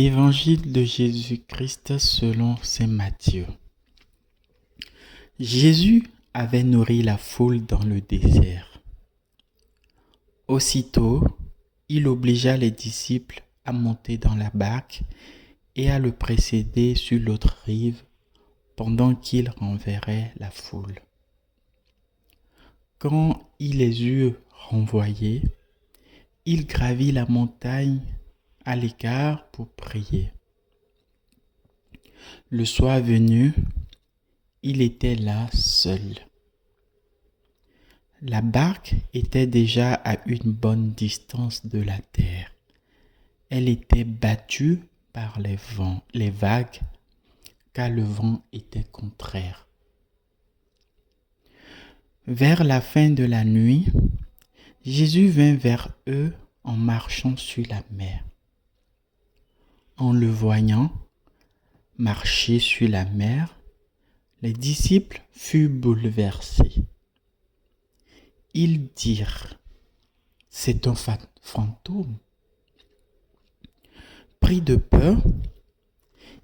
Évangile de Jésus-Christ selon saint Matthieu. Jésus avait nourri la foule dans le désert. Aussitôt, il obligea les disciples à monter dans la barque et à le précéder sur l'autre rive pendant qu'il renverrait la foule. Quand il les eut renvoyés, il gravit la montagne à l'écart pour prier. Le soir venu, il était là seul. La barque était déjà à une bonne distance de la terre. Elle était battue par les vagues, car le vent était contraire. Vers la fin de la nuit, Jésus vint vers eux en marchant sur la mer. En le voyant marcher sur la mer, les disciples furent bouleversés. Ils dirent: « C'est un fantôme. » Pris de peur,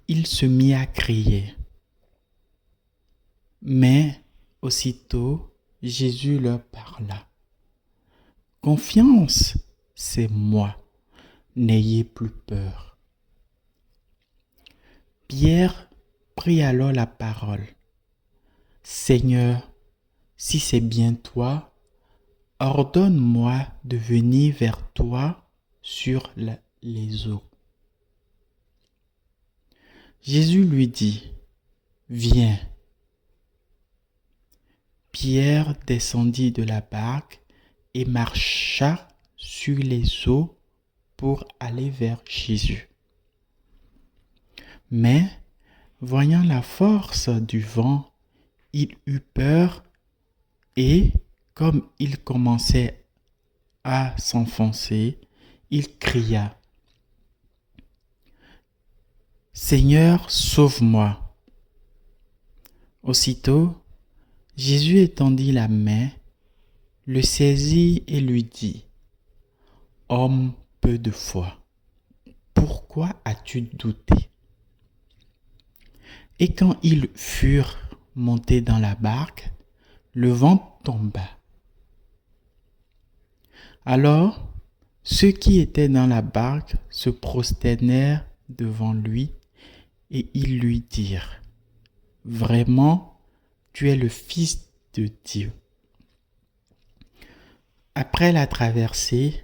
il se mit à crier. Mais aussitôt, Jésus leur parla. « Confiance, c'est moi, n'ayez plus peur. » Pierre prit alors la parole. « Seigneur, si c'est bien toi, ordonne-moi de venir vers toi sur les eaux. » Jésus lui dit: « Viens. » Pierre descendit de la barque et marcha sur les eaux pour aller vers Jésus. Mais, voyant la force du vent, il eut peur et, comme il commençait à s'enfoncer, il cria: « Seigneur, sauve-moi !» Aussitôt, Jésus étendit la main, le saisit et lui dit: « Homme peu de foi, pourquoi as-tu douté ?» Et quand ils furent montés dans la barque, le vent tomba. Alors, ceux qui étaient dans la barque se prosternèrent devant lui et ils lui dirent: « Vraiment, tu es le Fils de Dieu. » Après la traversée,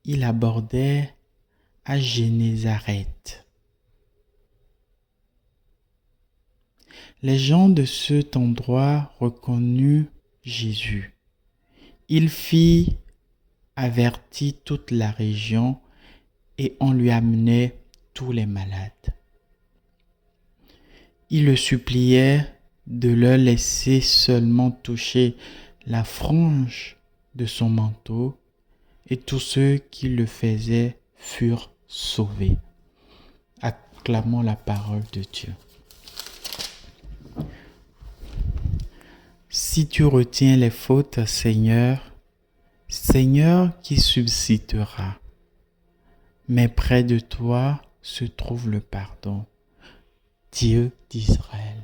il abordait à Génézareth. Les gens de cet endroit reconnurent Jésus. Il fit avertir toute la région et on lui amenait tous les malades. Il le suppliait de leur laisser seulement toucher la frange de son manteau, et tous ceux qui le faisaient furent sauvés. Acclamons la parole de Dieu. Si tu retiens les fautes, Seigneur, qui subsistera? Mais près de toi se trouve le pardon, Dieu d'Israël.